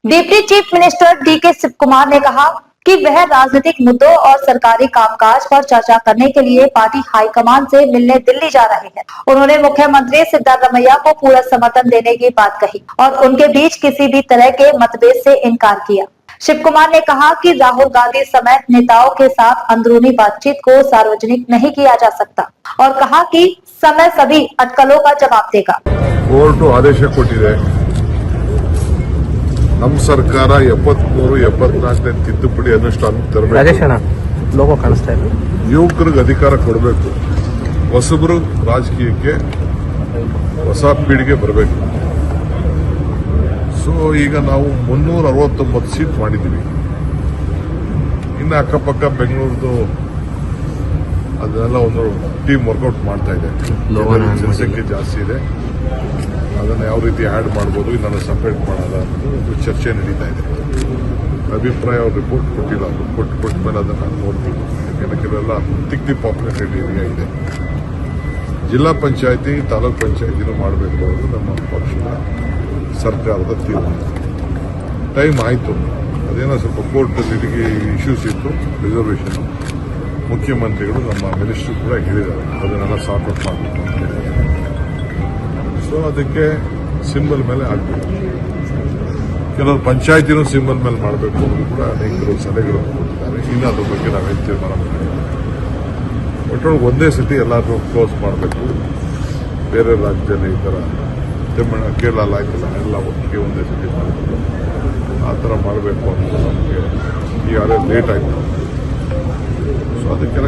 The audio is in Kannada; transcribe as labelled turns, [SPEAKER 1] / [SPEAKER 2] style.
[SPEAKER 1] Deputy chief minister DK Shivakumar ने कहा कि वह राजनीतिक मुद्दों और सरकारी कामकाज पर चर्चा करने के लिए पार्टी हाईकमान से मिलने दिल्ली जा रहे हैं। उन्होंने मुख्यमंत्री सिद्धारमैया को पूरा समर्थन देने की बात कही और उनके बीच किसी भी तरह के मतभेद से इनकार किया। शिव कुमार ने कहा कि राहुल गांधी समेत नेताओं के साथ अंदरूनी बातचीत को सार्वजनिक नहीं किया जा सकता और कहा कि समय सभी अटकलों का जवाब देगा।
[SPEAKER 2] कोर्ट आदेश ಕೊಟ್ಟಿದೆ ನಮ್ಮ ಸರ್ಕಾರ 73-74ನೇ ತಿದ್ದುಪಡಿ ಅನುಷ್ಠಾನ ತರಬೇಕು.
[SPEAKER 3] ಲೋಗೋ ಕಾಣಿಸ್ತಾ ಇದೆ.
[SPEAKER 2] ಯುವಕರಿಗೆ ಅಧಿಕಾರ ಕೊಡಬೇಕು. ಹೊಸಬರು ರಾಜಕೀಯಕ್ಕೆ ಹೊಸ ಪೀಳಿಗೆ ಬರಬೇಕು. ಸೊ ಈಗ ನಾವು 369 ಸೀಟ್ ಮಾಡಿದ್ದೀವಿ. ಇನ್ನು ಅಕ್ಕಪಕ್ಕ ಬೆಂಗಳೂರದು ಅದನ್ನೆಲ್ಲ ಒಂದು ಟೀಮ್ ವರ್ಕೌಟ್ ಮಾಡ್ತಾ ಇದೆ. ಜನಸಂಖ್ಯೆ ಜಾಸ್ತಿ ಇದೆ, ಅದನ್ನು ಯಾವ ರೀತಿ ಆ್ಯಡ್ ಮಾಡ್ಬೋದು, ಇದನ್ನು ಸಪ್ರೇಟ್ ಮಾಡೋದ ಒಂದು ಚರ್ಚೆ ನಡೀತಾ ಇದೆ. ಅಭಿಪ್ರಾಯ ಅವ್ರು ರಿಪೋರ್ಟ್ ಕೊಟ್ಟಿಲ್ಲ, ಕೊಟ್ಟ ಮೇಲೆ ಅದನ್ನು ನಾನು ನೋಡ್ತೀನಿ. ಯಾಕೆಂದರೆ ಕೆಲವೆಲ್ಲ ತಿಕ್ಲಿ ಪಾಪ್ಯುಲೇಟೆಡ್ ಏರಿಯಾ ಇದೆ. ಜಿಲ್ಲಾ ಪಂಚಾಯತಿ ತಾಲೂಕ್ ಪಂಚಾಯತಿನೂ ಮಾಡಬೇಕು ಅನ್ನೋದು ನಮ್ಮ ಪಕ್ಷದ ಸರ್ಕಾರದ ತೀರ್ಮಾನ. ಟೈಮ್ ಆಯಿತು, ಅದೇನೋ ಸ್ವಲ್ಪ ಕೋರ್ಟ್ ಇಶ್ಯೂಸ್ ಇತ್ತು, ರಿಸರ್ವೇಷನ್. ಮುಖ್ಯಮಂತ್ರಿಗಳು ನಮ್ಮ ಮಿನಿಸ್ಟ್ರು ಕೂಡ ಹೇಳಿದ್ದಾರೆ ಅದನ್ನೆಲ್ಲ ಸಾರ್ಟ್ ಔಟ್ ಮಾಡಬೇಕು ಅಂತ ಹೇಳಿದ್ದಾರೆ. ಸೊ ಅದಕ್ಕೆ ಸಿಂಬಲ್ ಮೇಲೆ ಆಗಬೇಕು. ಕೆಲವರು ಪಂಚಾಯತಿನೂ ಸಿಂಬಲ್ ಮೇಲೆ ಮಾಡಬೇಕು ಅನ್ನೋದು ಕೂಡ ಅನೇಕರು ಸಲಹೆಗಳನ್ನು ಕೊಟ್ಟಿದ್ದಾರೆ. ಇನ್ನು ಅದ್ರ ಬಗ್ಗೆ ನಾವೇನು ತೀರ್ಮಾನ ಮಾಡಿದ್ದೀವಿ. ಒಟ್ಟೊಳಗೆ ಒಂದೇ ಸತಿ ಎಲ್ಲರೂ ಕ್ಲೋಸ್ ಮಾಡಬೇಕು. ಬೇರೆ ರಾಜ್ಯದಲ್ಲಿ ಈ ಥರ ಕೇರಳ ಆಯ್ತಲ್ಲ, ಎಲ್ಲ ಒಟ್ಟಿಗೆ ಒಂದೇ ಸತಿ ಮಾಡಬೇಕು. ಆ ಥರ ಮಾಡಬೇಕು ಅಂತ ನಮಗೆ ಈಗಾಗಲೇ ಲೇಟ್ ಆಯಿತು. ಸೊ ಅದಕ್ಕೆಲ್ಲ